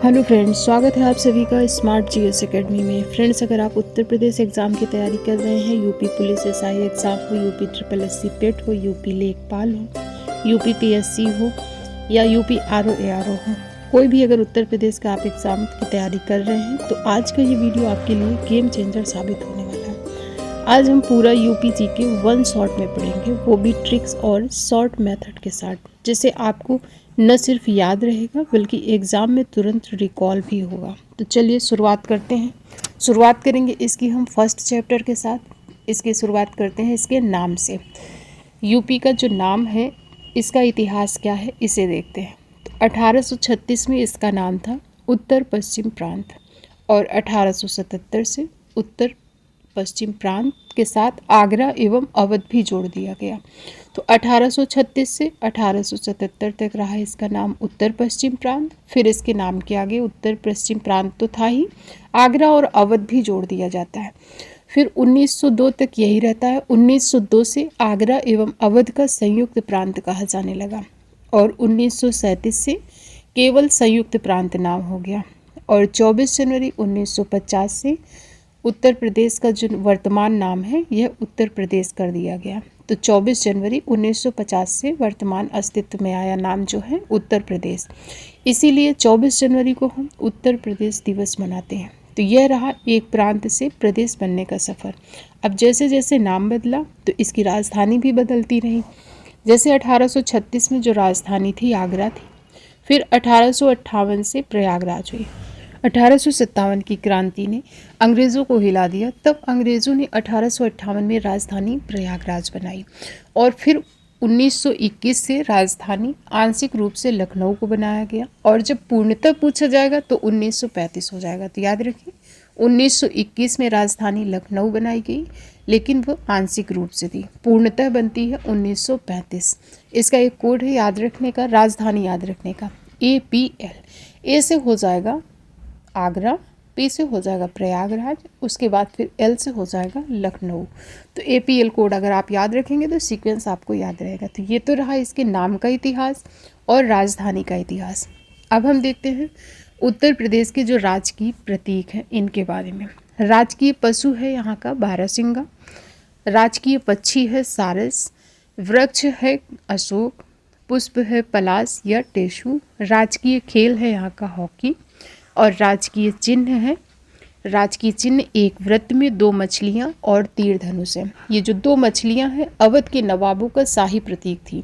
Hello friends, स्वागत है आप सभी का स्मार्ट जीएस एकेडमी में। फ्रेंड्स, अगर आप उत्तर प्रदेश एग्ज़ाम की तैयारी कर रहे हैं, यूपी पुलिस एसआई एग्ज़ाम हो, यूपी ट्रिपल एससी पेट हो, यूपी लेखपाल हो, यूपी पीएससी हो या यूपी आरओ एआरओ हो, कोई भी अगर उत्तर प्रदेश का आप एग्ज़ाम की तैयारी कर रहे हैं तो आज का ये वीडियो आपके लिए गेम चेंजर साबित होने वाला है। आज हम पूरा यूपी जीके वन शॉट में पढ़ेंगे, वो भी ट्रिक्स और शॉर्ट मेथड के साथ, जिससे आपको न सिर्फ याद रहेगा बल्कि एग्ज़ाम में तुरंत रिकॉल भी होगा। तो चलिए शुरुआत करते हैं। शुरुआत करेंगे इसकी हम फर्स्ट चैप्टर के साथ। इसकी शुरुआत करते हैं इसके नाम से। यूपी का जो नाम है, इसका इतिहास क्या है, इसे देखते हैं। तो 1836 में इसका नाम था उत्तर पश्चिम प्रांत और 1877 से उत्तर पश्चिम प्रांत के साथ आगरा एवं अवध भी जोड़ दिया गया। तो 1836 से 1877 तक रहा इसका नाम उत्तर पश्चिम प्रांत। फिर इसके नाम के आगे उत्तर पश्चिम प्रांत तो था ही, आगरा और अवध भी जोड़ दिया जाता है। फिर 1902 तक यही रहता है। 1902 से आगरा एवं अवध का संयुक्त प्रांत कहा जाने लगा और 1937 से केवल संयुक्त प्रांत नाम हो गया। और 24 जनवरी 1950 से उत्तर प्रदेश का जो वर्तमान नाम है यह उत्तर प्रदेश कर दिया गया। तो 24 जनवरी 1950 से वर्तमान अस्तित्व में आया नाम जो है उत्तर प्रदेश। इसीलिए 24 जनवरी को हम उत्तर प्रदेश दिवस मनाते हैं। तो यह रहा एक प्रांत से प्रदेश बनने का सफ़र। अब जैसे जैसे नाम बदला तो इसकी राजधानी भी बदलती रही। जैसे 1836 में जो राजधानी थी आगरा थी, फिर 1858 से प्रयागराज हुई। 1857 की क्रांति ने अंग्रेज़ों को हिला दिया। तब अंग्रेज़ों ने 1858 में राजधानी प्रयागराज बनाई और फिर 1921 से राजधानी आंशिक रूप से लखनऊ को बनाया गया। और जब पूर्णतः पूछा जाएगा तो 1935 हो जाएगा। तो याद रखिए, 1921 में राजधानी लखनऊ बनाई गई, लेकिन वो आंशिक रूप से थी। पूर्णतः बनती है 1935। इसका एक कोड है याद रखने का, राजधानी याद रखने का, APL। ए से हो जाएगा आगरा, P से हो जाएगा प्रयागराज, उसके बाद फिर L से हो जाएगा लखनऊ। तो APL कोड अगर आप याद रखेंगे तो सीक्वेंस आपको याद रहेगा। तो ये तो रहा इसके नाम का इतिहास और राजधानी का इतिहास। अब हम देखते हैं उत्तर प्रदेश के जो राजकीय प्रतीक हैं इनके बारे में। राजकीय पशु है यहाँ का बारहसिंगा, राजकीय पक्षी है सारस, वृक्ष है अशोक, पुष्प है पलाश या टेसू, राजकीय खेल है यहाँ का हॉकी और राजकीय चिन्ह है, राजकीय चिन्ह एक वृत्त में 2 मछलियाँ और तीर धनुष है। ये जो 2 मछलियाँ हैं अवध के नवाबों का शाही प्रतीक थी,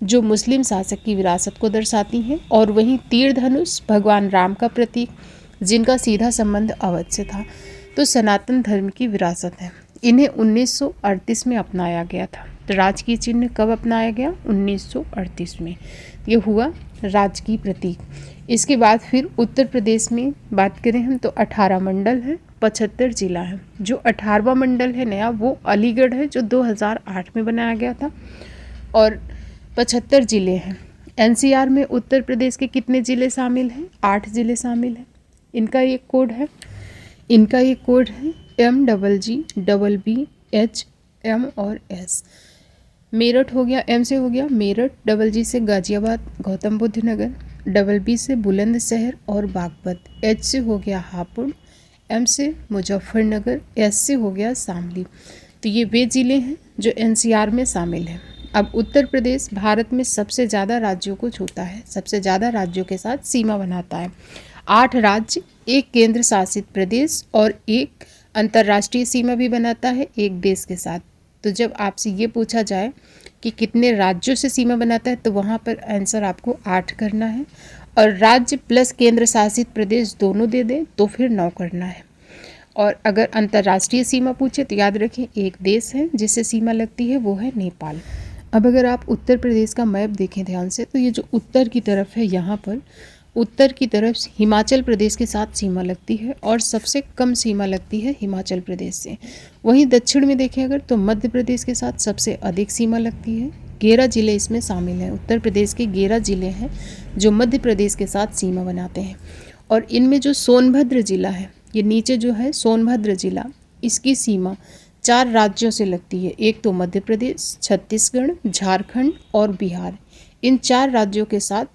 जो मुस्लिम शासक की विरासत को दर्शाती हैं। और वहीं तीर धनुष भगवान राम का प्रतीक, जिनका सीधा संबंध अवध से था। तो सनातन धर्म की विरासत है। इन्हें 1938 में अपनाया गया था। तो राजकीय चिन्ह कब अपनाया गया? 1938 में। ये हुआ राजकीय प्रतीक। इसके बाद फिर उत्तर प्रदेश में बात करें हम तो 18 मंडल है, 75 जिला है। जो 18वां मंडल है नया, वो अलीगढ़ है, जो 2008 में बनाया गया था, और 75 जिले हैं। NCR में उत्तर प्रदेश के कितने ज़िले शामिल हैं? 8 ज़िले शामिल हैं। इनका एक कोड है MGGBBH M और S। मेरठ हो गया, M से हो गया मेरठ, GG से गाजियाबाद, गौतम बुद्ध नगर, BB से बुलंदशहर और बागपत, H से हो गया हापुड़, M से मुजफ्फरनगर, S से हो गया शामली। तो ये वे ज़िले हैं जो NCR में शामिल हैं। अब उत्तर प्रदेश भारत में सबसे ज़्यादा राज्यों को छूता है, सबसे ज़्यादा राज्यों के साथ सीमा बनाता है। 8 राज्य, 1 केंद्र शासित प्रदेश और 1 अंतर्राष्ट्रीय सीमा भी बनाता है एक देश के साथ। तो जब आपसे ये पूछा जाए कि कितने राज्यों से सीमा बनाता है तो वहाँ पर आंसर आपको 8 करना है, और राज्य प्लस केंद्र शासित प्रदेश दोनों दे दें तो फिर 9 करना है। और अगर अंतर्राष्ट्रीय सीमा पूछे तो याद रखें एक देश है जिससे सीमा लगती है, वो है नेपाल। अब अगर आप उत्तर प्रदेश का मैप देखें ध्यान से, तो ये जो उत्तर की तरफ है, यहाँ पर उत्तर की तरफ हिमाचल प्रदेश के साथ सीमा लगती है और सबसे कम सीमा लगती है हिमाचल प्रदेश से। वहीं दक्षिण में देखें अगर, तो मध्य प्रदेश के साथ सबसे अधिक सीमा लगती है। 11 ज़िले इसमें शामिल हैं। उत्तर प्रदेश के 11 ज़िले हैं जो मध्य प्रदेश के साथ सीमा बनाते हैं। और इनमें जो सोनभद्र ज़िला है, ये नीचे जो है सोनभद्र ज़िला, इसकी सीमा 4 राज्यों से लगती है। एक तो मध्य प्रदेश, छत्तीसगढ़, झारखंड और बिहार। इन 4 राज्यों के साथ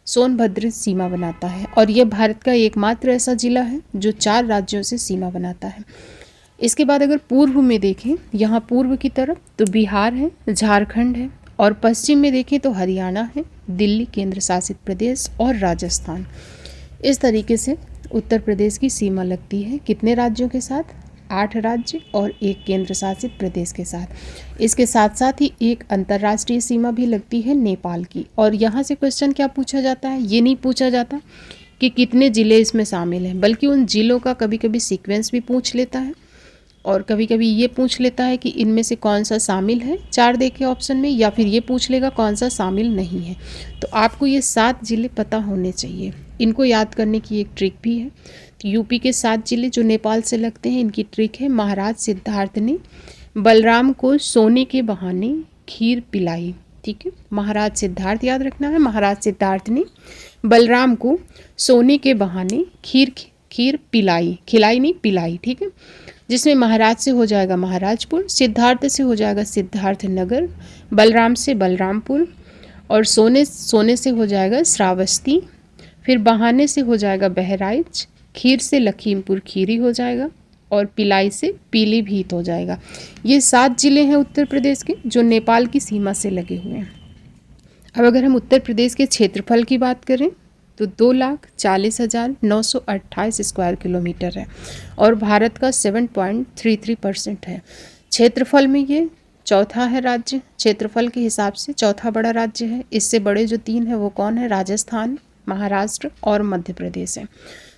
सोनभद्र सीमा बनाता है और यह भारत का एकमात्र ऐसा जिला है जो 4 राज्यों से सीमा बनाता है। इसके बाद अगर पूर्व में देखें, यहाँ पूर्व की तरफ तो बिहार है, झारखंड है, और पश्चिम में देखें तो हरियाणा है, दिल्ली केंद्र शासित प्रदेश और राजस्थान। इस तरीके से उत्तर प्रदेश की सीमा लगती है कितने राज्यों के साथ? 8 राज्य और 1 केंद्र शासित प्रदेश के साथ। इसके साथ साथ ही एक अंतर्राष्ट्रीय सीमा भी लगती है नेपाल की। और यहाँ से क्वेश्चन क्या पूछा जाता है? ये नहीं पूछा जाता कि कितने ज़िले इसमें शामिल हैं, बल्कि उन ज़िलों का कभी कभी सीक्वेंस भी पूछ लेता है और कभी कभी ये पूछ लेता है कि इनमें से कौन सा शामिल है 4 देखे ऑप्शन में, या फिर ये पूछ लेगा कौन सा शामिल नहीं है। तो आपको ये 7 ज़िले पता होने चाहिए। इनको याद करने की एक ट्रिक भी है। तो यूपी के 7 ज़िले जो नेपाल से लगते हैं, इनकी ट्रिक है, महाराज सिद्धार्थ ने बलराम को सोने के बहाने खीर पिलाई। ठीक है, महाराज सिद्धार्थ याद रखना है। महाराज सिद्धार्थ ने बलराम को सोने के बहाने खीर पिलाई, खिलाई नहीं पिलाई। ठीक है, जिसमें महाराज से हो जाएगा महाराजपुर, सिद्धार्थ से हो जाएगा सिद्धार्थ नगर, बलराम से बलरामपुर, और सोने से हो जाएगा श्रावस्ती, फिर बहाने से हो जाएगा बहराइच, खीर से लखीमपुर खीरी हो जाएगा, और पिलाई से पीलीभीत हो जाएगा। ये 7 जिले हैं उत्तर प्रदेश के जो नेपाल की सीमा से लगे हुए हैं। अब अगर हम उत्तर प्रदेश के क्षेत्रफल की बात करें तो 2,40,928 स्क्वायर किलोमीटर है और भारत का 7.33% है। क्षेत्रफल में ये चौथा है राज्य, क्षेत्रफल के हिसाब से चौथा बड़ा राज्य है। इससे बड़े जो 3 है वो कौन है? राजस्थान, महाराष्ट्र और मध्य प्रदेश है।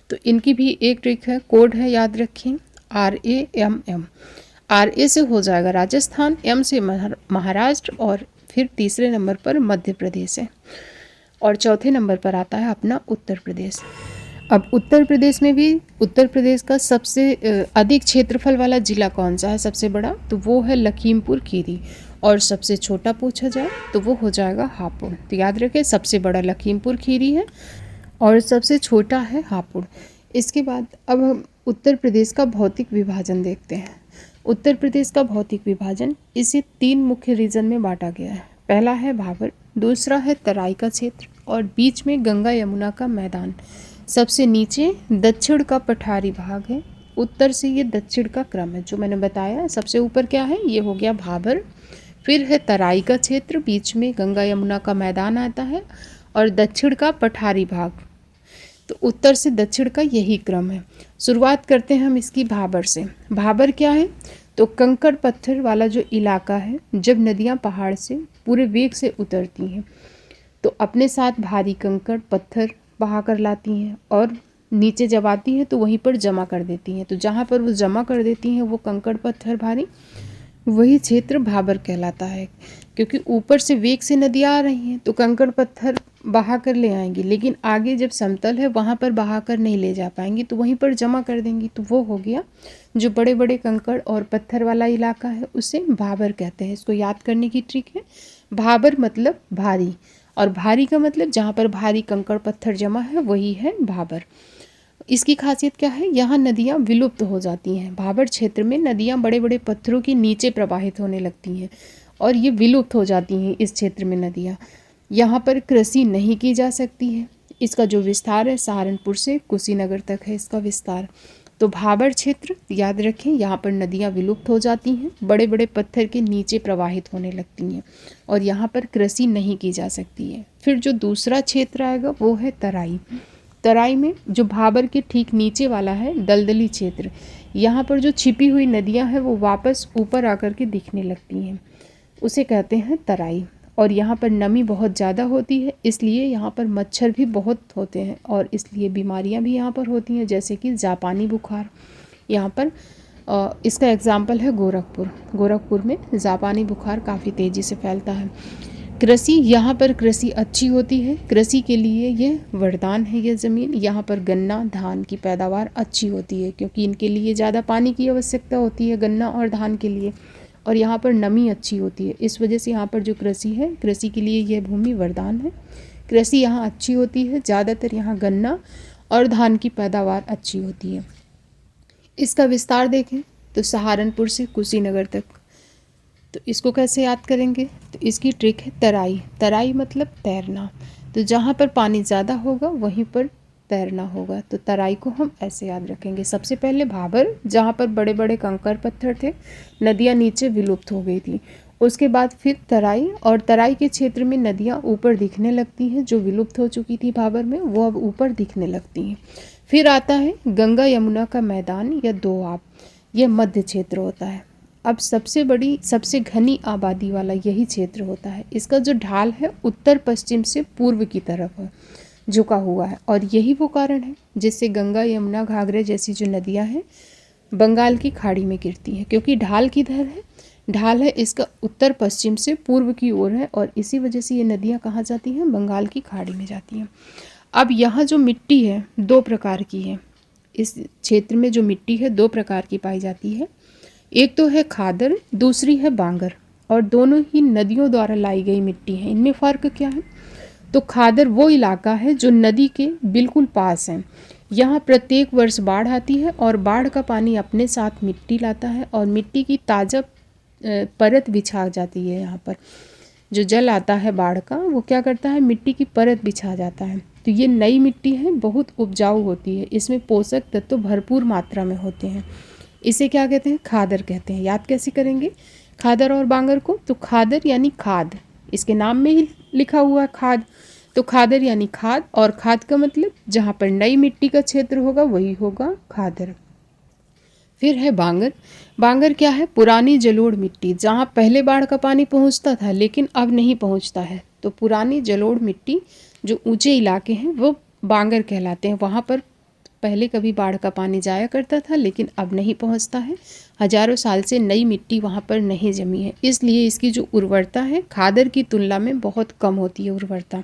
तो इनकी भी एक ट्रिक है, कोड है, याद रखें, RAMM। RA से हो जाएगा राजस्थान, M से महाराष्ट्र, और फिर तीसरे नंबर पर मध्य प्रदेश है, और चौथे नंबर पर आता है अपना उत्तर प्रदेश। अब उत्तर प्रदेश में भी उत्तर प्रदेश का सबसे अधिक क्षेत्रफल वाला जिला कौन सा है सबसे बड़ा? तो वो है लखीमपुर खीरी, और सबसे छोटा पूछा जाए तो वो हो जाएगा हापुड़। तो याद रखें, सबसे बड़ा लखीमपुर खीरी है और सबसे छोटा है हापुड़। इसके बाद अब हम उत्तर प्रदेश का भौतिक विभाजन देखते हैं। उत्तर प्रदेश का भौतिक विभाजन इसे 3 मुख्य रीजन में बांटा गया है। पहला है भाबर, दूसरा है तराई का क्षेत्र, और बीच में गंगा यमुना का मैदान। सबसे नीचे दक्षिण का पठारी भाग है। उत्तर से ये दक्षिण का क्रम है जो मैंने बताया। सबसे ऊपर क्या है? ये हो गया भाबर, फिर है तराई का क्षेत्र, बीच में गंगा यमुना का मैदान आता है, और दक्षिण का पठारी भाग। तो उत्तर से दक्षिण का यही क्रम है। शुरुआत करते हैं हम इसकी भाबर से। भाबर क्या है? तो कंकड़ पत्थर वाला जो इलाका है, जब नदियाँ पहाड़ से पूरे वेग से उतरती हैं तो अपने साथ भारी कंकड़ पत्थर बहा कर लाती हैं, और नीचे जब आती हैं तो वहीं पर जमा कर देती हैं। तो जहाँ पर वो जमा कर देती हैं वो कंकड़ पत्थर भारी, वही क्षेत्र भाबर कहलाता है। क्योंकि ऊपर से वेग से नदियाँ आ रही हैं तो कंकड़ पत्थर बहा कर ले आएंगी, लेकिन आगे जब समतल है वहाँ पर बहा कर नहीं ले जा पाएंगी, तो वहीं पर जमा कर देंगी। तो वो हो गया जो बड़े बड़े कंकड़ और पत्थर वाला इलाका है, उसे भाबर कहते हैं। इसको याद करने की ट्रिक है, भाबर मतलब भारी, और भारी का मतलब जहाँ पर भारी कंकड़ पत्थर जमा है वही है भाबर। इसकी खासियत क्या है? यहाँ नदियाँ विलुप्त हो जाती हैं। भाबर क्षेत्र में नदियाँ बड़े बड़े पत्थरों के नीचे प्रवाहित होने लगती हैं और ये विलुप्त हो जाती हैं इस क्षेत्र में नदियाँ। यहाँ पर कृषि नहीं की जा सकती है। इसका जो विस्तार है सहारनपुर से कुशीनगर तक है इसका विस्तार। तो भाबर क्षेत्र याद रखें, यहाँ पर नदियाँ विलुप्त हो जाती हैं, बड़े बड़े पत्थर के नीचे प्रवाहित होने लगती हैं और यहाँ पर कृषि नहीं की जा सकती है। फिर जो दूसरा क्षेत्र आएगा वो है तराई। तराई में जो भाबर के ठीक नीचे वाला है दलदली क्षेत्र, यहाँ पर जो छिपी हुई नदियाँ हैं वो वापस ऊपर आकर के दिखने लगती हैं, उसे कहते हैं तराई। और यहाँ पर नमी बहुत ज़्यादा होती है, इसलिए यहाँ पर मच्छर भी बहुत होते हैं और इसलिए बीमारियाँ भी यहाँ पर होती हैं, जैसे कि जापानी बुखार। यहाँ पर इसका एग्जाम्पल है गोरखपुर में जापानी बुखार काफ़ी तेज़ी से फैलता है। कृषि, यहाँ पर कृषि अच्छी होती है, कृषि के लिए ये वरदान है ये ज़मीन। यहाँ पर गन्ना धान की पैदावार अच्छी होती है क्योंकि इनके लिए ज़्यादा पानी की आवश्यकता होती है गन्ना और धान के लिए, और यहाँ पर नमी अच्छी होती है। इस वजह से यहाँ पर जो कृषि है, कृषि के लिए यह भूमि वरदान है। कृषि यहाँ अच्छी होती है, ज़्यादातर यहाँ गन्ना और धान की पैदावार अच्छी होती है। इसका विस्तार देखें तो सहारनपुर से कुशीनगर तक। तो इसको कैसे याद करेंगे? तो इसकी ट्रिक है तराई। तराई मतलब तैरना। तो जहाँ पर पानी ज़्यादा होगा वहीं पर तैरना होगा। तो तराई को हम ऐसे याद रखेंगे। सबसे पहले भाबर, जहाँ पर बड़े बड़े कंकर पत्थर थे, नदियाँ नीचे विलुप्त हो गई थी। उसके बाद फिर तराई, और तराई के क्षेत्र में नदियाँ ऊपर दिखने लगती हैं, जो विलुप्त हो चुकी थी भाबर में वो अब ऊपर दिखने लगती हैं। फिर आता है गंगा यमुना का मैदान या दोआब, यह मध्य क्षेत्र होता है। अब सबसे बड़ी सबसे घनी आबादी वाला यही क्षेत्र होता है। इसका जो ढाल है उत्तर पश्चिम से पूर्व की तरफ है, झुका हुआ है, और यही वो कारण है जिससे गंगा यमुना घाघरा जैसी जो नदियां हैं बंगाल की खाड़ी में गिरती हैं, क्योंकि ढाल किधर है, ढाल है इसका उत्तर पश्चिम से पूर्व की ओर है, और इसी वजह से ये नदियां कहाँ जाती हैं, बंगाल की खाड़ी में जाती हैं। अब यहाँ जो मिट्टी है दो प्रकार की है। इस क्षेत्र में जो मिट्टी है दो प्रकार की पाई जाती है, एक तो है खादर, दूसरी है बांगर, और दोनों ही नदियों द्वारा लाई गई मिट्टी है। इनमें फ़र्क क्या है, तो खादर वो इलाका है जो नदी के बिल्कुल पास है। यहाँ प्रत्येक वर्ष बाढ़ आती है और बाढ़ का पानी अपने साथ मिट्टी लाता है और मिट्टी की ताज़ा परत बिछा जाती है। यहाँ पर जो जल आता है बाढ़ का वो क्या करता है, मिट्टी की परत बिछा जाता है। तो ये नई मिट्टी है, बहुत उपजाऊ होती है, इसमें पोषक तत्व भरपूर मात्रा में होते हैं। इसे क्या कहते हैं, खादर कहते हैं। याद कैसे करेंगे खादर और बांगर को, तो खादर यानी खाद, इसके नाम में ही लिखा हुआ है खाद, तो खादर यानी खाद, और खाद का मतलब जहाँ पर नई मिट्टी का क्षेत्र होगा वही होगा खादर। फिर है बांगर। बांगर क्या है, पुरानी जलोढ़ मिट्टी, जहाँ पहले बाढ़ का पानी पहुँचता था लेकिन अब नहीं पहुँचता है, तो पुरानी जलोढ़ मिट्टी जो ऊंचे इलाके हैं वो बांगर कहलाते हैं। वहाँ पर पहले कभी बाढ़ का पानी जाया करता था लेकिन अब नहीं पहुँचता है, हजारों साल से नई मिट्टी वहाँ पर नहीं जमी है, इसलिए इसकी जो उर्वरता है खादर की तुलना में बहुत कम होती है उर्वरता।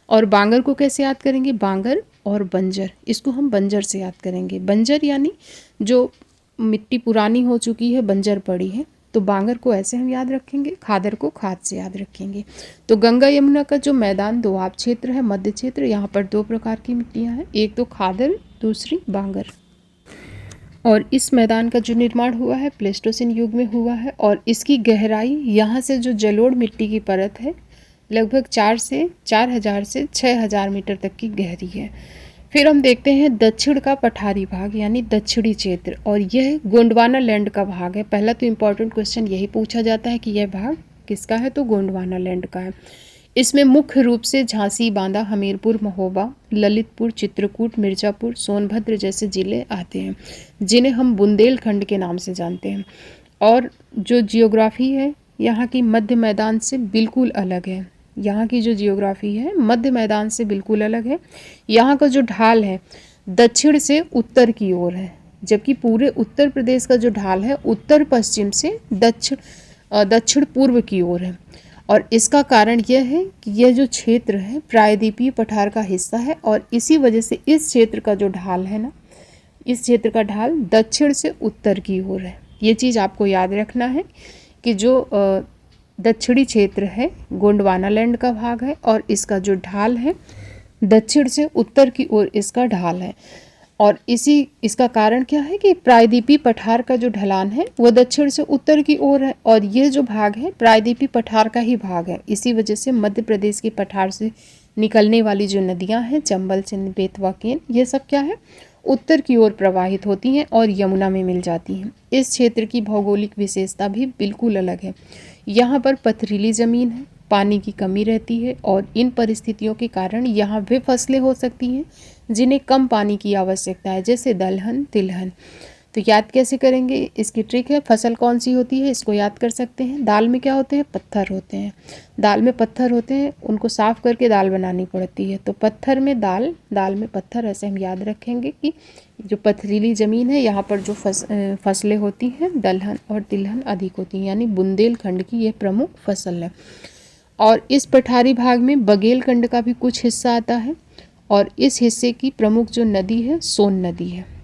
और बांगर को कैसे याद करेंगे, बांगर और बंजर, इसको हम बंजर से याद करेंगे। बंजर यानी जो मिट्टी पुरानी हो चुकी है, बंजर पड़ी है, तो बांगर को ऐसे हम याद रखेंगे, खादर को खाद से याद रखेंगे। तो गंगा यमुना का जो मैदान दोआब क्षेत्र है, मध्य क्षेत्र, यहाँ पर दो प्रकार की मिट्टियाँ हैं, एक तो खादर, दूसरी बांगर। और इस मैदान का जो निर्माण हुआ है प्लेस्टोसिन युग में हुआ है, और इसकी गहराई यहाँ से जो जलोढ़ मिट्टी की परत है लगभग 4,000 से 6,000 मीटर तक की गहरी है। फिर हम देखते हैं दक्षिण का पठारी भाग यानी दक्षिणी क्षेत्र, और यह गोंडवाना लैंड का भाग है। पहला तो इम्पॉर्टेंट क्वेश्चन यही पूछा जाता है कि यह भाग किसका है, तो गोंडवाना लैंड का है। इसमें मुख्य रूप से झांसी, बांदा, हमीरपुर, महोबा, ललितपुर, चित्रकूट, मिर्ज़ापुर, सोनभद्र जैसे ज़िले आते हैं, जिन्हें हम बुंदेलखंड के नाम से जानते हैं। और जो जियोग्राफी है यहाँ की मध्य मैदान से बिल्कुल अलग है। यहाँ की जो जियोग्राफी है मध्य मैदान से बिल्कुल अलग है। यहाँ का जो ढाल है दक्षिण से उत्तर की ओर है, जबकि पूरे उत्तर प्रदेश का जो ढाल है उत्तर पश्चिम से दक्षिण पूर्व की ओर है। और इसका कारण यह है कि यह जो क्षेत्र है प्रायद्वीपीय पठार का हिस्सा है, और इसी वजह से इस क्षेत्र का जो ढाल है ना, इस क्षेत्र का ढाल दक्षिण से उत्तर की ओर है। ये चीज़ आपको याद रखना है कि जो दक्षिणी क्षेत्र है गोंडवाना लैंड का भाग है, और इसका जो ढाल है दक्षिण से उत्तर की ओर इसका ढाल है। और इसका कारण क्या है कि प्रायद्वीपीय पठार का जो ढलान है वो दक्षिण से उत्तर की ओर है, और ये जो भाग है प्रायद्वीपीय पठार का ही भाग है। इसी वजह से मध्य प्रदेश के पठार से निकलने वाली जो नदियां हैं चंबल, सिंध, बेतवा, केन, ये सब क्या है उत्तर की ओर प्रवाहित होती हैं और यमुना में मिल जाती हैं। इस क्षेत्र की भौगोलिक विशेषता भी बिल्कुल अलग है। यहाँ पर पथरीली ज़मीन है, पानी की कमी रहती है, और इन परिस्थितियों के कारण यहाँ वे फसलें हो सकती हैं जिन्हें कम पानी की आवश्यकता है, जैसे दलहन, तिलहन। तो याद कैसे करेंगे, इसकी ट्रिक है, फसल कौन सी होती है इसको याद कर सकते हैं। दाल में क्या होते हैं, पत्थर होते हैं। दाल में पत्थर होते हैं, उनको साफ़ करके दाल बनानी पड़ती है। तो पत्थर में दाल, दाल में पत्थर, ऐसे हम याद रखेंगे कि जो पथरीली ज़मीन है यहाँ पर जो फसलें होती हैं दलहन और तिलहन अधिक होती हैं, यानी बुंदेलखंड की ये प्रमुख फसल है। और इस पठारी भाग में बघेलखंड का भी कुछ हिस्सा आता है, और इस हिस्से की प्रमुख जो नदी है सोन नदी है।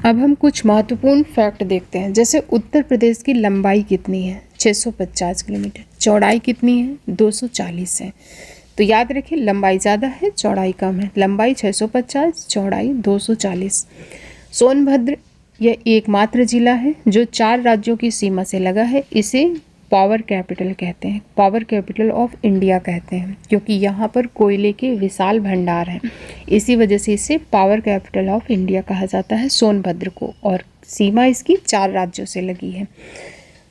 अब हम कुछ महत्वपूर्ण फैक्ट देखते हैं, जैसे उत्तर प्रदेश की लंबाई कितनी है, 650 किलोमीटर, चौड़ाई कितनी है, 240 है। तो याद रखिए लंबाई ज़्यादा है, चौड़ाई कम है। लंबाई 650, चौड़ाई 240। सोनभद्र यह एकमात्र जिला है जो 4 राज्यों की सीमा से लगा है। इसे पावर कैपिटल कहते हैं, पावर कैपिटल ऑफ इंडिया कहते हैं, क्योंकि यहाँ पर कोयले के विशाल भंडार हैं, इसी वजह से इसे पावर कैपिटल ऑफ इंडिया कहा जाता है सोनभद्र को। और सीमा इसकी 4 राज्यों से लगी है।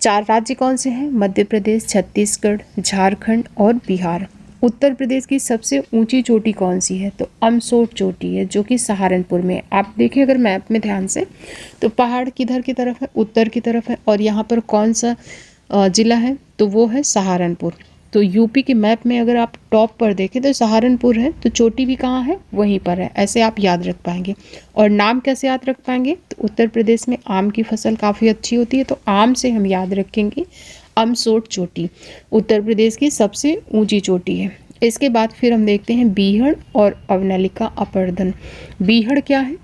4 राज्य कौन से हैं? मध्य प्रदेश, छत्तीसगढ़, झारखंड और बिहार। उत्तर प्रदेश की सबसे ऊंची चोटी कौन सी है? तो अमसोट चोटी है, जो कि सहारनपुर में। आप देखें अगर मैप में ध्यान से, तो पहाड़ किधर की तरफ है? उत्तर की तरफ है। और यहाँ पर कौन सा ज़िला है? तो वो है सहारनपुर। तो यूपी के मैप में अगर आप टॉप पर देखें तो सहारनपुर है, तो चोटी भी कहाँ है? वहीं पर है। ऐसे आप याद रख पाएंगे। और नाम कैसे याद रख पाएंगे? तो उत्तर प्रदेश में आम की फसल काफ़ी अच्छी होती है, तो आम से हम याद रखेंगे अमसोट चोटी उत्तर प्रदेश की सबसे ऊंची चोटी है। इसके बाद फिर हम देखते हैं बीहड़ और अवनलिका अपर्दन। बीहड़ क्या है?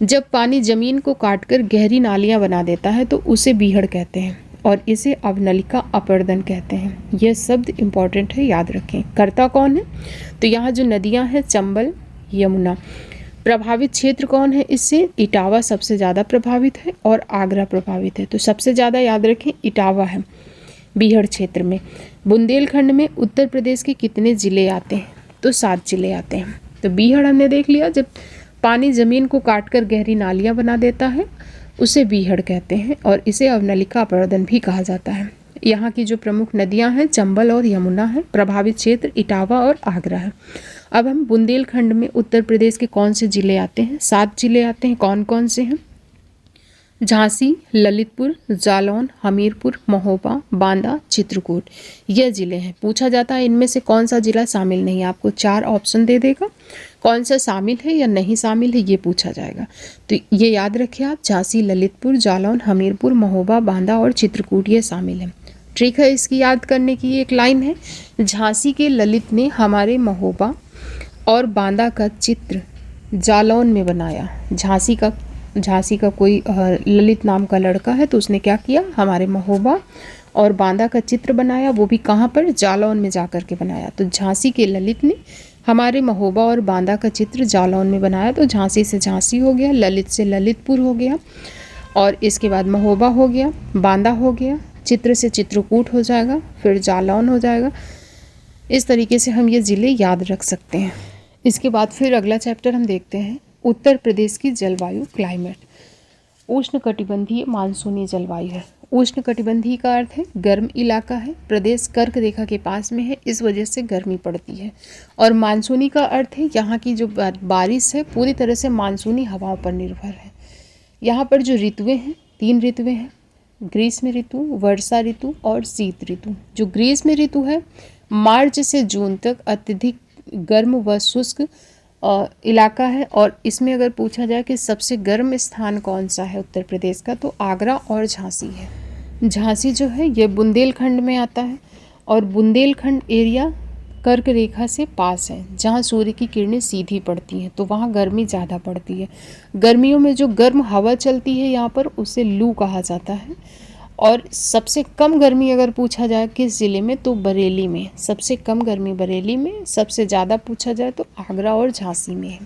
जब पानी जमीन को काटकर गहरी नालियां बना देता है तो उसे बीहड़ कहते हैं, और इसे अवनलिका अपर्दन कहते हैं। यह शब्द इम्पॉर्टेंट है, याद रखें। करता कौन है? तो यहाँ जो नदियाँ हैं चंबल, यमुना। प्रभावित क्षेत्र कौन है इससे? इटावा सबसे ज़्यादा प्रभावित है और आगरा प्रभावित है। तो सबसे ज़्यादा याद रखें इटावा है बीहड़ क्षेत्र में। बुंदेलखंड में उत्तर प्रदेश के कितने ज़िले आते हैं? तो 7 ज़िले आते हैं। तो बीहड़ हमने देख लिया, जब पानी ज़मीन को काटकर गहरी नालियाँ बना देता है उसे बीहड़ कहते हैं, और इसे अवनलिका अपर्दन भी कहा जाता है। यहाँ की जो प्रमुख नदियाँ हैं चंबल और यमुना है। प्रभावित क्षेत्र इटावा और आगरा है। अब हम बुंदेलखंड में उत्तर प्रदेश के कौन से ज़िले आते हैं? 7 ज़िले आते हैं। कौन कौन से हैं? झांसी, ललितपुर, जालौन, हमीरपुर, महोबा, बांदा, चित्रकूट। ये ज़िले हैं। पूछा जाता है इनमें से कौन सा ज़िला शामिल नहीं है। आपको 4 ऑप्शन दे देगा, कौन सा शामिल है या नहीं शामिल है ये पूछा जाएगा। तो ये याद रखिए आप, झांसी, ललितपुर, जालौन, हमीरपुर, महोबा, बांदा और चित्रकूट ये शामिल हैं। ट्रिक है इसकी याद करने की, एक लाइन है, झांसी के ललित ने हमारे महोबा और बांदा का चित्र जालौन में बनाया। झांसी का कोई ललित नाम का लड़का है, तो उसने क्या किया? हमारे महोबा और बांदा का चित्र बनाया, वो भी कहाँ पर? जालौन में जा कर के बनाया। तो झांसी के ललित ने हमारे महोबा और बांदा का चित्र जालौन में बनाया। तो झांसी से झांसी हो गया, ललित से ललितपुर हो गया, और इसके बाद महोबा हो गया, बांदा हो गया, चित्र से चित्रकूट हो जाएगा, फिर जालौन हो जाएगा। इस तरीके से हम ये ज़िले याद रख सकते हैं। इसके बाद फिर अगला चैप्टर हम देखते हैं उत्तर प्रदेश की जलवायु, क्लाइमेट। उष्णकटिबंधीय मानसूनी जलवायु है। उष्णकटिबंधीय का अर्थ है गर्म इलाका है। प्रदेश कर्क रेखा के पास में है, इस वजह से गर्मी पड़ती है। और मानसूनी का अर्थ है यहाँ की जो बारिश है पूरी तरह से मानसूनी हवाओं पर निर्भर है। यहाँ पर जो ऋतुएं हैं 3 ऋतुएं हैं, ग्रीष्म ऋतु, वर्षा ऋतु और शीत ऋतु। जो ग्रीष्म ऋतु है मार्च से जून तक अत्यधिक गर्म व शुष्क इलाका है, और इसमें अगर पूछा जाए कि सबसे गर्म स्थान कौन सा है उत्तर प्रदेश का, तो आगरा और झांसी है। झांसी जो है ये बुंदेलखंड में आता है, और बुंदेलखंड एरिया कर्क रेखा से पास है, जहाँ सूर्य की किरणें सीधी पड़ती हैं, तो वहाँ गर्मी ज़्यादा पड़ती है। गर्मियों में जो गर्म हवा चलती है यहाँ पर, उसे लू कहा जाता है। और सबसे कम गर्मी अगर पूछा जाए किस ज़िले में, तो बरेली में। सबसे कम गर्मी बरेली में, सबसे ज़्यादा पूछा जाए तो आगरा और झांसी में है।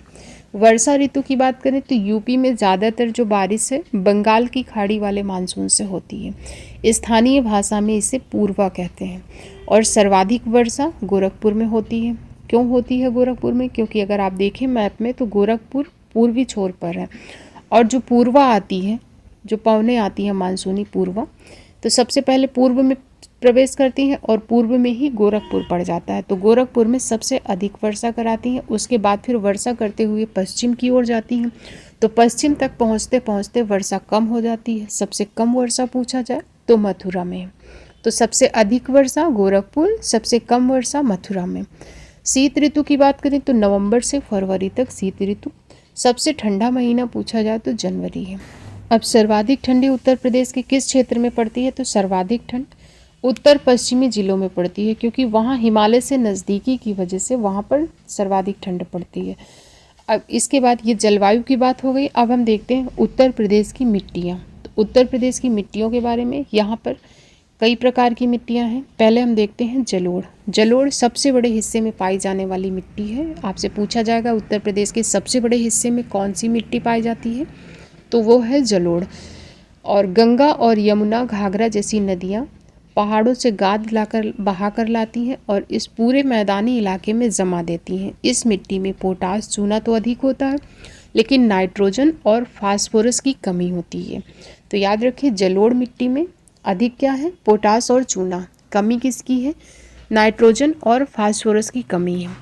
वर्षा ऋतु की बात करें तो यूपी में ज़्यादातर जो बारिश है बंगाल की खाड़ी वाले मानसून से होती है। स्थानीय भाषा में इसे पूर्वा कहते हैं। और सर्वाधिक वर्षा गोरखपुर में होती है। क्यों होती है गोरखपुर में? क्योंकि अगर आप देखें मैप में तो गोरखपुर पूर्वी छोर पर है, और जो पूर्वा आती है, जो पवनें आती हैं मानसूनी पूर्वा, तो सबसे पहले पूर्व में प्रवेश करती हैं और पूर्व में ही गोरखपुर पड़ जाता है। तो गोरखपुर में सबसे अधिक वर्षा कराती हैं। उसके बाद फिर वर्षा करते हुए पश्चिम की ओर जाती हैं, तो पश्चिम तक पहुँचते पहुँचते वर्षा कम हो जाती है। सबसे कम वर्षा पूछा जाए तो मथुरा में है। तो सबसे अधिक वर्षा गोरखपुर, सबसे कम वर्षा मथुरा में। शीत ऋतु की बात करें तो नवंबर से फरवरी तक शीत ऋतु। सबसे ठंडा महीना पूछा जाए तो जनवरी है। अब सर्वाधिक ठंडी उत्तर प्रदेश के किस क्षेत्र में पड़ती है? तो सर्वाधिक ठंड उत्तर पश्चिमी जिलों में पड़ती है, क्योंकि वहाँ हिमालय से नज़दीकी की वजह से वहाँ पर सर्वाधिक ठंड पड़ती है। अब इसके बाद ये जलवायु की बात हो गई। अब हम देखते हैं उत्तर प्रदेश की मिट्टियाँ। तो उत्तर प्रदेश की मिट्टियों के बारे में, यहाँ पर कई प्रकार की मिट्टियाँ हैं। पहले हम देखते हैं जलोढ़। जलोढ़ सबसे बड़े हिस्से में पाई जाने वाली मिट्टी है। आपसे पूछा जाएगा उत्तर प्रदेश के सबसे बड़े हिस्से में कौन सी मिट्टी पाई जाती है, तो वो है जलोढ़। और गंगा और यमुना, घाघरा जैसी नदियाँ पहाड़ों से गाद लाकर बहा कर लाती हैं और इस पूरे मैदानी इलाके में जमा देती हैं। इस मिट्टी में पोटास चूना तो अधिक होता है, लेकिन नाइट्रोजन और फास्फोरस की कमी होती है। तो याद रखिए, जलोढ़ मिट्टी में अधिक क्या है? पोटास और चूना। कमी किसकी है? नाइट्रोजन और फास्फोरस की कमी है।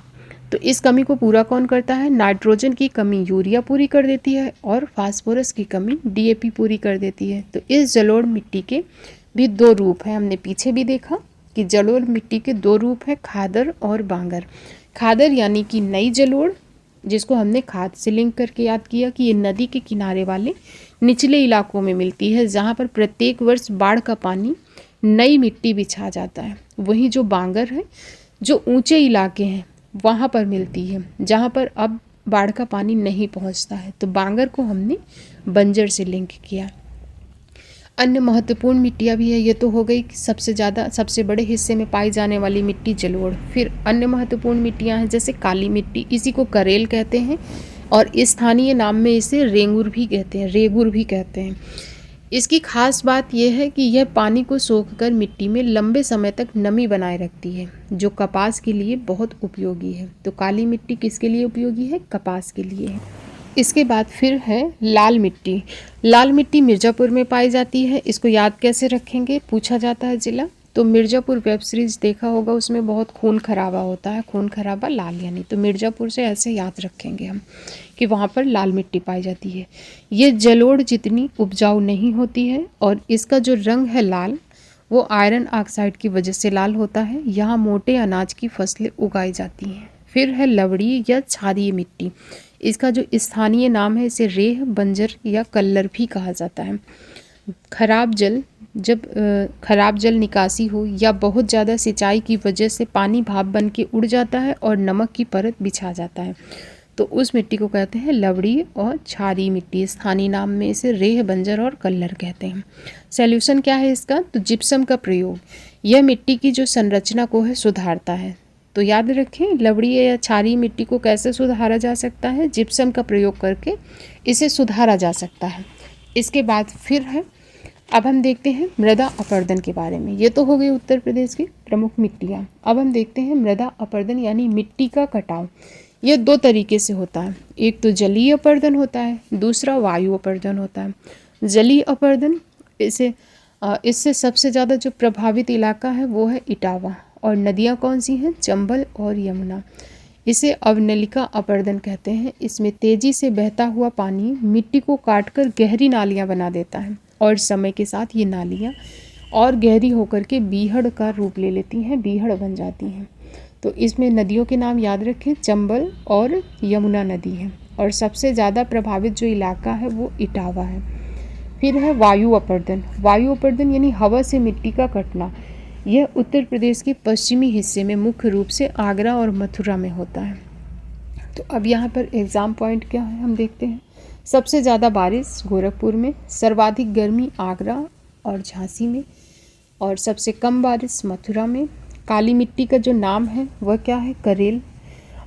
तो इस कमी को पूरा कौन करता है? नाइट्रोजन की कमी यूरिया पूरी कर देती है और फास्फोरस की कमी डीएपी पूरी कर देती है। तो इस जलोढ़ मिट्टी के भी दो रूप हैं। हमने पीछे भी देखा कि जलोढ़ मिट्टी के दो रूप हैं, खादर और बांगर। खादर यानी कि नई जलोढ़, जिसको हमने खाद से लिंक करके याद किया कि ये नदी के किनारे वाले निचले इलाकों में मिलती है, जहाँ पर प्रत्येक वर्ष बाढ़ का पानी नई मिट्टी बिछा जाता है। वहीं जो बांगर है, जो ऊंचे इलाके हैं वहाँ पर मिलती है, जहाँ पर अब बाढ़ का पानी नहीं पहुँचता है। तो बांगर को हमने बंजर से लिंक किया। अन्य महत्वपूर्ण मिट्टियाँ भी है। ये तो हो गई सबसे बड़े हिस्से में पाई जाने वाली मिट्टी जलोढ़। फिर अन्य महत्वपूर्ण मिट्टियाँ हैं, जैसे काली मिट्टी, इसी को करेल कहते हैं और स्थानीय नाम में इसे रेंगुर भी कहते हैं। इसकी खास बात यह है कि यह पानी को सोखकर मिट्टी में लंबे समय तक नमी बनाए रखती है, जो कपास के लिए बहुत उपयोगी है। तो काली मिट्टी किसके लिए उपयोगी है? कपास के लिए है। इसके बाद फिर है लाल मिट्टी। लाल मिट्टी मिर्ज़ापुर में पाई जाती है। इसको याद कैसे रखेंगे? पूछा जाता है जिला। तो मिर्ज़ापुर वेब सीरीज़ देखा होगा, उसमें बहुत खून खराबा होता है, खून खराबा लाल यानी। तो मिर्ज़ापुर से ऐसे याद रखेंगे हम कि वहाँ पर लाल मिट्टी पाई जाती है। ये जलोढ़ जितनी उपजाऊ नहीं होती है और इसका जो रंग है लाल, वो आयरन ऑक्साइड की वजह से लाल होता है। यहाँ मोटे अनाज की फसलें उगाई जाती हैं। फिर है लवड़ी या क्षारीय मिट्टी। इसका जो स्थानीय नाम है, इसे रेह, बंजर या कल्लर भी कहा जाता है। जब खराब जल निकासी हो या बहुत ज़्यादा सिंचाई की वजह से पानी भाप बन के उड़ जाता है और नमक की परत बिछा जाता है, तो उस मिट्टी को कहते हैं लवड़ी और क्षारीय मिट्टी। स्थानीय नाम में इसे रेह, बंजर और कल्लर कहते हैं। सॉल्यूशन क्या है इसका? तो जिप्सम का प्रयोग। यह मिट्टी की जो संरचना को है सुधारता है। तो याद रखें, लवड़ी या क्षारीय मिट्टी को कैसे सुधारा जा सकता है? जिप्सम का प्रयोग करके इसे सुधारा जा सकता है। इसके बाद फिर है, अब हम देखते हैं मृदा अपरदन के बारे में। ये तो हो गई उत्तर प्रदेश की प्रमुख मिट्टियाँ। अब हम देखते हैं मृदा अपरदन यानी मिट्टी का कटाव। ये दो तरीके से होता है। एक तो जलीय अपरदन होता है, दूसरा वायु अपरदन होता है। जलीय अपरदन, इससे सबसे ज़्यादा जो प्रभावित इलाका है वो है इटावा, और नदियाँ कौन सी हैं? चंबल और यमुना। इसे अवनलिका अपरदन कहते हैं। इसमें तेजी से बहता हुआ पानी मिट्टी को काटकर गहरी नालियाँ बना देता है और समय के साथ ये नालियाँ और गहरी होकर के बीहड़ का रूप ले लेती हैं, बीहड़ बन जाती हैं। तो इसमें नदियों के नाम याद रखें, चंबल और यमुना नदी है, और सबसे ज़्यादा प्रभावित जो इलाका है वो इटावा है। फिर है वायु अपरदन। वायु अपरदन यानी हवा से मिट्टी का कटना। यह उत्तर प्रदेश के पश्चिमी हिस्से में मुख्य रूप से आगरा और मथुरा में होता है। तो अब यहाँ पर एग्ज़ाम पॉइंट क्या है हम देखते हैं। सबसे ज़्यादा बारिश गोरखपुर में, सर्वाधिक गर्मी आगरा और झांसी में, और सबसे कम बारिश मथुरा में। काली मिट्टी का जो नाम है वह क्या है? करेल।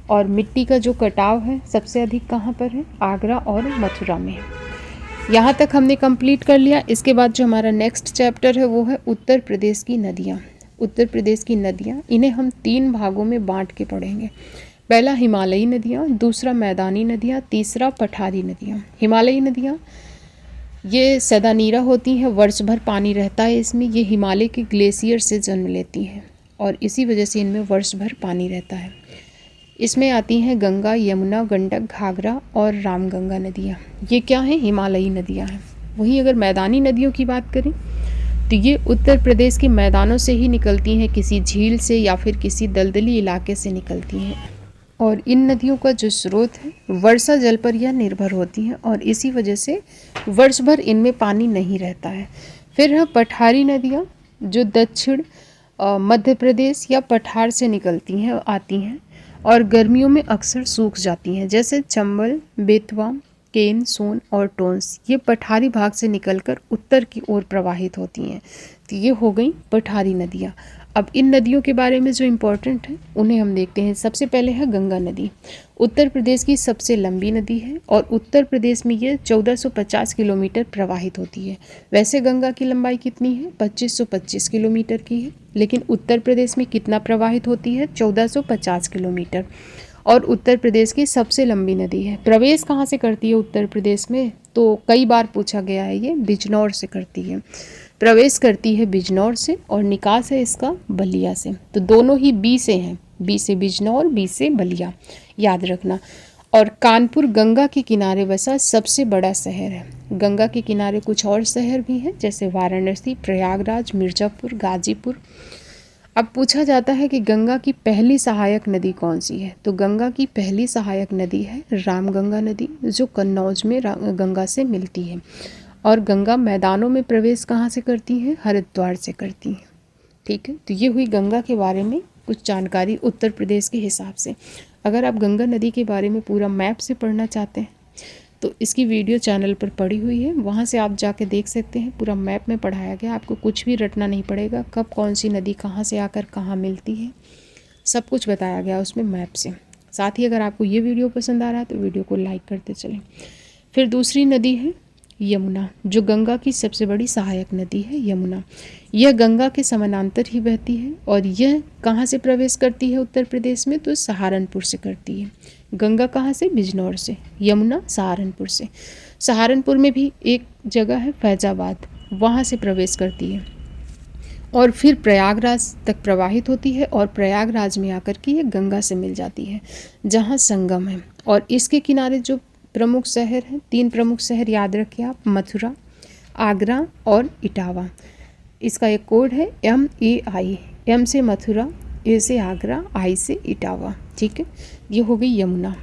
और मिट्टी का जो कटाव है सबसे अधिक कहाँ पर है? आगरा और मथुरा में। यहाँ तक हमने कंप्लीट कर लिया। इसके बाद जो हमारा नेक्स्ट चैप्टर है वो है उत्तर प्रदेश की नदियाँ। उत्तर प्रदेश की नदियाँ, इन्हें हम 3 भागों में बांट के पढ़ेंगे। पहला हिमालयी नदियाँ, दूसरा मैदानी नदियाँ, तीसरा पठारी नदियाँ। हिमालयी नदियाँ ये सदानीरा होती हैं, वर्ष भर पानी रहता है इसमें। ये हिमालय के ग्लेशियर से जन्म लेती हैं और इसी वजह से इनमें वर्ष भर पानी रहता है। इसमें आती हैं गंगा, यमुना, गंडक, घाघरा और रामगंगा नदियाँ। ये क्या हैं? हिमालयी नदियाँ हैं। वहीं अगर मैदानी नदियों की बात करें तो ये उत्तर प्रदेश के मैदानों से ही निकलती हैं, किसी झील से या फिर किसी दलदली इलाके से निकलती हैं, और इन नदियों का जो स्रोत है वर्षा जल पर यह निर्भर होती हैं और इसी वजह से वर्ष भर इनमें पानी नहीं रहता है। फिर है पठारी नदियाँ, जो दक्षिण मध्य प्रदेश या पठार से निकलती हैं, आती हैं और गर्मियों में अक्सर सूख जाती हैं, जैसे चंबल, बेतवा, केन, सोन और टोंस। ये पठारी भाग से निकलकर उत्तर की ओर प्रवाहित होती हैं। तो ये हो गई पठारी नदियाँ। अब इन नदियों के बारे में जो इम्पोर्टेंट है उन्हें हम देखते हैं। सबसे पहले है गंगा नदी। उत्तर प्रदेश की सबसे लंबी नदी है और उत्तर प्रदेश में ये 1450 किलोमीटर प्रवाहित होती है। वैसे गंगा की लंबाई कितनी है? 2525 किलोमीटर की है, लेकिन उत्तर प्रदेश में कितना प्रवाहित होती है? 1450 किलोमीटर। और उत्तर प्रदेश की सबसे लंबी नदी है। प्रवेश कहाँ से करती है उत्तर प्रदेश में? तो कई बार पूछा गया है, ये बिजनौर से करती है। प्रवेश करती है बिजनौर से और निकास है इसका बलिया से। तो दोनों ही बी से हैं, बी से बिजनौर, बी से बलिया, याद रखना। और कानपुर गंगा के किनारे बसा सबसे बड़ा शहर है। गंगा के किनारे कुछ और शहर भी हैं, जैसे वाराणसी, प्रयागराज, मिर्ज़ापुर, गाजीपुर। अब पूछा जाता है कि गंगा की पहली सहायक नदी कौन सी है? तो गंगा की पहली सहायक नदी है रामगंगा नदी, जो कन्नौज में गंगा से मिलती है। और गंगा मैदानों में प्रवेश कहाँ से करती है? हरिद्वार से करती है। ठीक है, तो ये हुई गंगा के बारे में कुछ जानकारी उत्तर प्रदेश के हिसाब से। अगर आप गंगा नदी के बारे में पूरा मैप से पढ़ना चाहते हैं तो इसकी वीडियो चैनल पर पड़ी हुई है, वहाँ से आप जाके देख सकते हैं। पूरा मैप में पढ़ाया गया, आपको कुछ भी रटना नहीं पड़ेगा। कब कौन सी नदी कहाँ से आकर कहाँ मिलती है, सब कुछ बताया गया उसमें मैप से। साथ ही अगर आपको ये वीडियो पसंद आ रहा है तो वीडियो को लाइक करते चलें। फिर दूसरी नदी है यमुना, जो गंगा की सबसे बड़ी सहायक नदी है यमुना। यह गंगा के समानांतर ही बहती है और यह कहाँ से प्रवेश करती है उत्तर प्रदेश में? तो सहारनपुर से करती है। गंगा कहाँ से? बिजनौर से। यमुना सहारनपुर से। सहारनपुर में भी एक जगह है फैजाबाद, वहाँ से प्रवेश करती है और फिर प्रयागराज तक प्रवाहित होती है और प्रयागराज में आकर के ये गंगा से मिल जाती है, जहाँ संगम है। और इसके किनारे जो प्रमुख शहर हैं, 3 प्रमुख शहर याद रखें आप, मथुरा, आगरा और इटावा। इसका एक कोड है MAI, M से मथुरा, A से आगरा, I से इटावा। ठीक है, ये हो गई यमुना।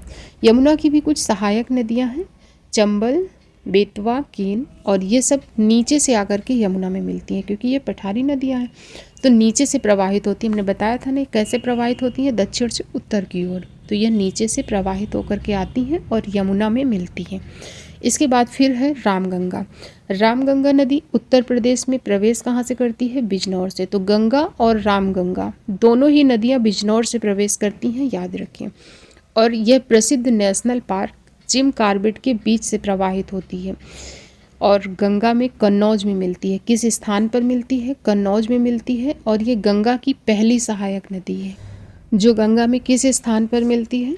यमुना की भी कुछ सहायक नदियां हैं, चंबल, बेतवा, केन, और ये सब नीचे से आकर के यमुना में मिलती हैं, क्योंकि ये पठारी नदियां हैं तो नीचे से प्रवाहित होती हैं। हमने बताया था नहीं कैसे प्रवाहित होती हैं, दक्षिण से उत्तर की ओर। तो यह नीचे से प्रवाहित होकर के आती हैं और यमुना में मिलती हैं। इसके बाद फिर है रामगंगा। रामगंगा नदी उत्तर प्रदेश में प्रवेश कहाँ से करती है? बिजनौर से। तो गंगा और रामगंगा दोनों ही नदियाँ बिजनौर से प्रवेश करती हैं, याद रखें। और यह प्रसिद्ध नेशनल पार्क जिम कॉर्बेट के बीच से प्रवाहित होती है और गंगा में कन्नौज में मिलती है। किस स्थान पर मिलती है? कन्नौज में मिलती है। और ये गंगा की पहली सहायक नदी है, जो गंगा में किस स्थान पर मिलती है?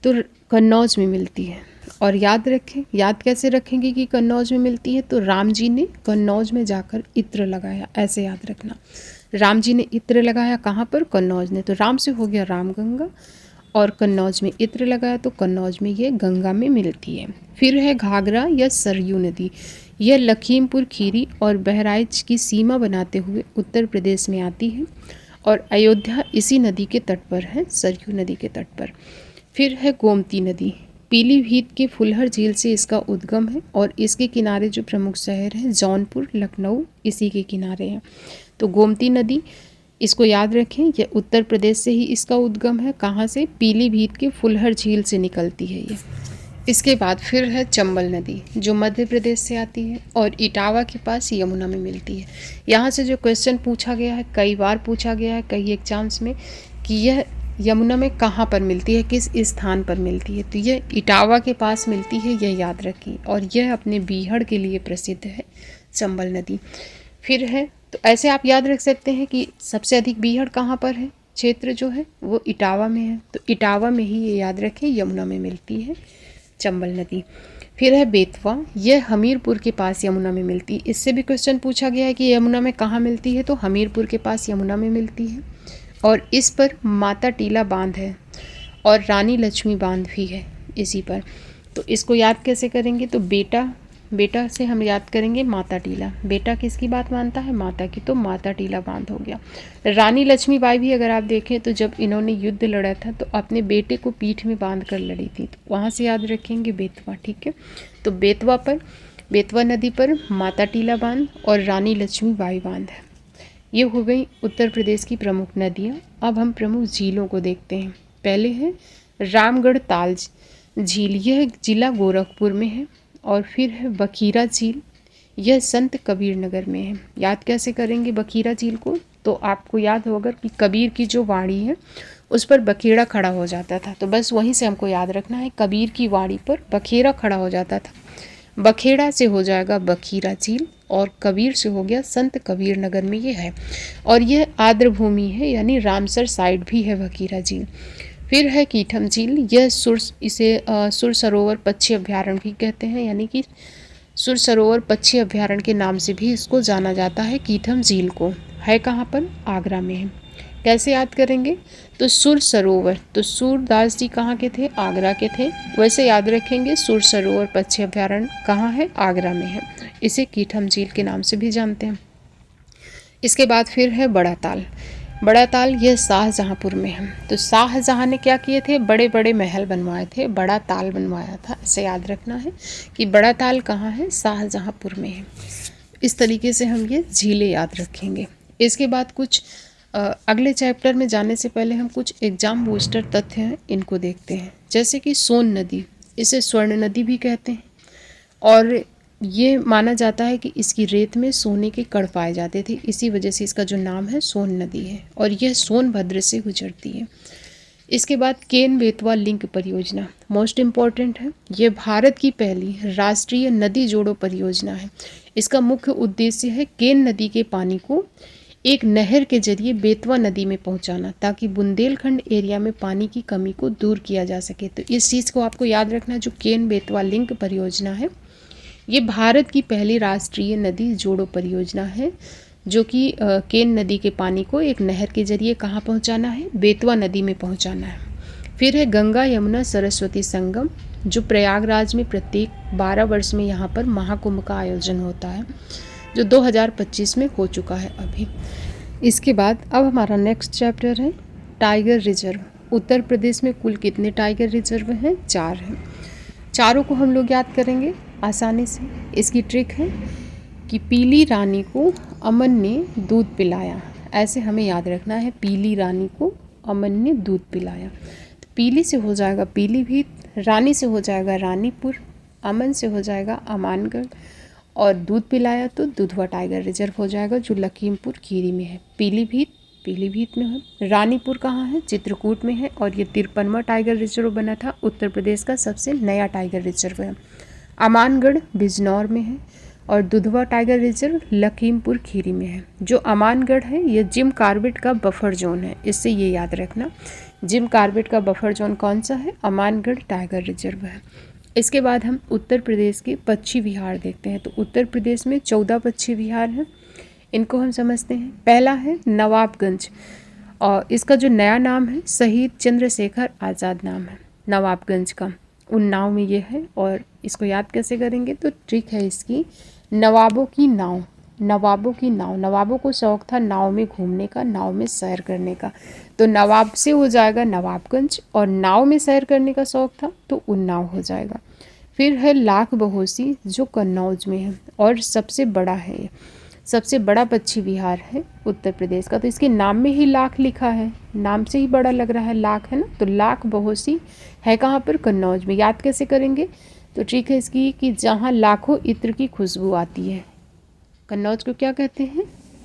तो कन्नौज में मिलती है। और याद रखें, याद कैसे रखेंगे कि कन्नौज में मिलती है? तो राम जी ने कन्नौज में जाकर इत्र लगाया, ऐसे याद रखना। राम जी ने इत्र लगाया कहाँ पर? कन्नौज ने। तो राम से हो गया रामगंगा और कन्नौज में इत्र लगाया तो कन्नौज में ये गंगा में मिलती है। फिर है घाघरा या सरयू नदी। यह लखीमपुर खीरी और बहराइच की सीमा बनाते हुए उत्तर प्रदेश में आती है और अयोध्या इसी नदी के तट पर है, सरयू नदी के तट पर। फिर है गोमती नदी। पीलीभीत के फुलहर झील से इसका उद्गम है और इसके किनारे जो प्रमुख शहर हैं जौनपुर, लखनऊ, इसी के किनारे हैं। तो गोमती नदी, इसको याद रखें, यह उत्तर प्रदेश से ही इसका उद्गम है। कहाँ से? पीलीभीत के फुलहर झील से निकलती है ये। इसके बाद फिर है चंबल नदी, जो मध्य प्रदेश से आती है और इटावा के पास यमुना में मिलती है। यहाँ से जो क्वेश्चन पूछा गया है, कई बार पूछा गया है कई एग्जाम्स में, कि यह यमुना में कहाँ पर मिलती है, किस स्थान पर मिलती है? तो यह इटावा के पास मिलती है, यह याद रखिए। और यह अपने बीहड़ के लिए प्रसिद्ध है चंबल नदी। फिर है, तो ऐसे आप याद रख सकते हैं कि सबसे अधिक बीहड़ कहाँ पर है, क्षेत्र जो है वो इटावा में है। तो इटावा में ही ये याद रखें, यमुना में मिलती है चंबल नदी। फिर है बेतवा, यह हमीरपुर के पास यमुना में मिलती है। इससे भी क्वेश्चन पूछा गया है कि यमुना में कहाँ मिलती है, तो हमीरपुर के पास यमुना में मिलती है। और इस पर माता टीला बांध है और रानी लक्ष्मी बांध भी है इसी पर। तो इसको याद कैसे करेंगे? तो बेटा से हम याद करेंगे माता टीला। बेटा किसकी बात मानता है? माता की, तो माता टीला बांध हो गया। रानी लक्ष्मीबाई भी अगर आप देखें तो जब इन्होंने युद्ध लड़ा था तो अपने बेटे को पीठ में बांध कर लड़ी थी, तो वहाँ से याद रखेंगे बेतवा। ठीक है, तो बेतवा नदी पर माता टीला बांध और रानी लक्ष्मीबाई बांध है। ये हो गई उत्तर प्रदेश की प्रमुख नदियाँ। अब हम प्रमुख झीलों को देखते हैं। पहले है रामगढ़ ताल झील, यह जिला गोरखपुर में है। और फिर है बखीरा झील, यह संत कबीर नगर में है। याद कैसे करेंगे बखीरा झील को? तो आपको याद होगा कि कबीर की जो वाणी है उस पर बखेड़ा खड़ा हो जाता था। तो बस वहीं से हमको याद रखना है, कबीर की वाणी पर बखेड़ा खड़ा हो जाता था। बखेड़ा से हो जाएगा बखीरा झील और कबीर से हो गया संत कबीर नगर में ये है। और यह आर्द्र भूमि है, यानी रामसर साइड भी है बखीरा झील। फिर है कीठम झील, यह सुर सरोवर पक्षी अभ्यारण्य भी कहते हैं, यानी कि सुर सरोवर पक्षी अभ्यारण्य के नाम से भी इसको जाना जाता है। कीठम झील को है कहाँ पर, आगरा में है। कैसे याद करेंगे, तो सुर सरोवर, तो सूरदास जी कहाँ के थे, आगरा के थे, वैसे याद रखेंगे सुर सरोवर पक्षी अभ्यारण्य कहाँ है, आगरा में है। इसे कीठम झील के नाम से भी जानते हैं। इसके बाद फिर है बड़ा ताल। बड़ा ताल यह शाहजहाँपुर में है। तो शाहजहाँ ने क्या किए थे, बड़े बड़े महल बनवाए थे, बड़ा ताल बनवाया था। इसे याद रखना है कि बड़ा ताल कहाँ है, शाहजहाँपुर में है। इस तरीके से हम ये झीलें याद रखेंगे। इसके बाद कुछ अगले चैप्टर में जाने से पहले हम कुछ एग्जाम बूस्टर तथ्य हैं, इनको देखते हैं। जैसे कि सोन नदी, इसे स्वर्ण नदी भी कहते हैं और ये माना जाता है कि इसकी रेत में सोने के कण पाए जाते थे, इसी वजह से इसका जो नाम है सोन नदी है और यह सोनभद्र से गुजरती है। इसके बाद केन बेतवा लिंक परियोजना मोस्ट इम्पॉर्टेंट है। ये भारत की पहली राष्ट्रीय नदी जोड़ो परियोजना है। इसका मुख्य उद्देश्य है केन नदी के पानी को एक नहर के जरिए बेतवा नदी में पहुंचाना, ताकि बुंदेलखंड एरिया में पानी की कमी को दूर किया जा सके। तो इस चीज़ को आपको याद रखना, जो केन बेतवा लिंक परियोजना है ये भारत की पहली राष्ट्रीय नदी जोड़ो परियोजना है, जो कि केन नदी के पानी को एक नहर के जरिए कहाँ पहुँचाना है, बेतवा नदी में पहुँचाना है। फिर है गंगा यमुना सरस्वती संगम, जो प्रयागराज में प्रत्येक 12 वर्ष में यहाँ पर महाकुंभ का आयोजन होता है, जो 2025 में हो चुका है अभी। इसके बाद अब हमारा नेक्स्ट चैप्टर है टाइगर रिजर्व। उत्तर प्रदेश में कुल कितने टाइगर रिजर्व हैं, 4 हैं। चारों को हम लोग याद करेंगे आसानी से। इसकी ट्रिक है कि पीली रानी को अमन ने दूध पिलाया, ऐसे हमें याद रखना है। पीली रानी को अमन ने दूध पिलाया, तो पीली से हो जाएगा पीलीभीत, रानी से हो जाएगा रानीपुर, अमन से हो जाएगा अमानगढ़ और दूध पिलाया तो दुधवा टाइगर रिजर्व हो जाएगा, जो लखीमपुर खीरी में है। पीलीभीत में है। रानीपुर कहाँ है, चित्रकूट में है और ये 53वां टाइगर रिजर्व बना था, उत्तर प्रदेश का सबसे नया टाइगर रिजर्व है। अमानगढ़ बिजनौर में है और दुधवा टाइगर रिजर्व लखीमपुर खीरी में है। जो अमानगढ़ है ये जिम कॉर्बेट का बफर जोन है, इससे ये याद रखना। जिम कॉर्बेट का बफर जोन कौन सा है, अमानगढ़ टाइगर रिजर्व है। इसके बाद हम उत्तर प्रदेश के पक्षी विहार देखते हैं। तो उत्तर प्रदेश में 14 पक्षी विहार हैं, इनको हम समझते हैं। पहला है नवाबगंज और इसका जो नया नाम है शहीद चंद्रशेखर आज़ाद नाम है नवाबगंज का, उन्नाव में ये है। और इसको याद कैसे करेंगे, तो ट्रिक है इसकी, नवाबों की नाव। नवाबों को शौक था नाव में घूमने का, नाव में सैर करने का, तो नवाब से हो जाएगा नवाबगंज और नाव में सैर करने का शौक था तो उन्नाव हो जाएगा। फिर है लाख बहोसी, जो कन्नौज में है और सबसे बड़ा है, ये सबसे बड़ा पक्षी विहार है उत्तर प्रदेश का। तो इसके नाम में ही लाख लिखा है, नाम से ही बड़ा लग रहा है, लाख है ना। तो लाख बहोसी है कहाँ पर, कन्नौज में। याद कैसे करेंगे, तो ट्रिक है इसकी कि जहाँ लाखों इत्र की खुशबू आती है। कन्नौज को क्या कहते हैं,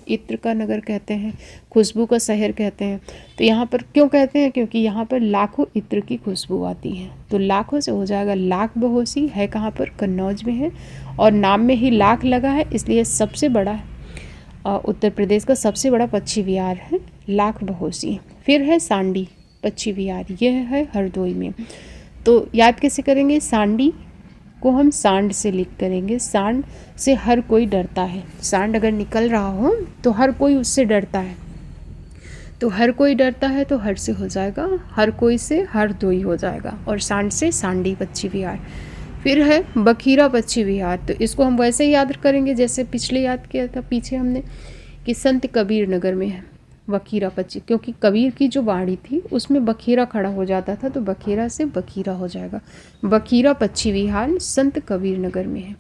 इत्र का नगर कहते हैं, खुशबू का शहर कहते हैं। तो यहाँ पर क्यों कहते हैं, क्योंकि यहाँ पर लाखों इत्र की खुशबू आती है। तो लाखों से हो जाएगा लाख बहोसी, है कहाँ पर, कन्नौज में है और नाम में ही लाख लगा है, इसलिए सबसे बड़ा उत्तर प्रदेश का सबसे बड़ा पक्षी विहार है लाख बहोसी। फिर है सांडी पक्षी विहार, यह है हरदोई में। तो याद कैसे करेंगे, सांडी को हम सांड से लिख करेंगे। सांड से हर कोई डरता है, सांड अगर निकल रहा हो तो हर कोई उससे डरता है, तो हर कोई डरता है तो हर से हो जाएगा हर कोई से हरदोई हो जाएगा और सांड से सांडी पक्षी विहार। फिर है बखीरा पक्षी विहार, तो इसको हम वैसे ही याद करेंगे जैसे पिछले याद किया था पीछे हमने कि संत कबीर नगर में है बखीरा पक्षी, क्योंकि कबीर की जो वाणी थी उसमें बखीरा खड़ा हो जाता था, तो बखीरा से बखीरा हो जाएगा। बखीरा पक्षी विहार संत कबीर नगर में है।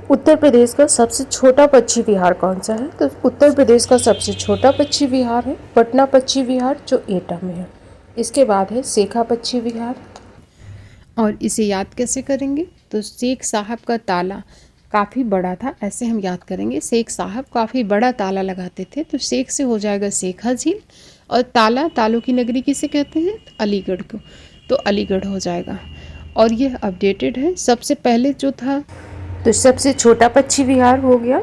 उत्तर प्रदेश का सबसे छोटा पक्षी विहार कौन सा है, तो उत्तर प्रदेश का सबसे छोटा पक्षी विहार है पटना पक्षी विहार, जो एटा में है। इसके बाद है शेखा पक्षी विहार और इसे याद कैसे करेंगे, तो शेख साहब का ताला काफ़ी बड़ा था, ऐसे हम याद करेंगे। शेख साहब काफ़ी बड़ा ताला लगाते थे, तो शेख से हो जाएगा शेखा झील, और ताला, तालों की नगरी किसे कहते हैं? अलीगढ़ को, तो अलीगढ़ हो जाएगा। और ये अपडेटेड है। सबसे पहले जो था, तो सबसे छोटा पक्षी विहार हो गया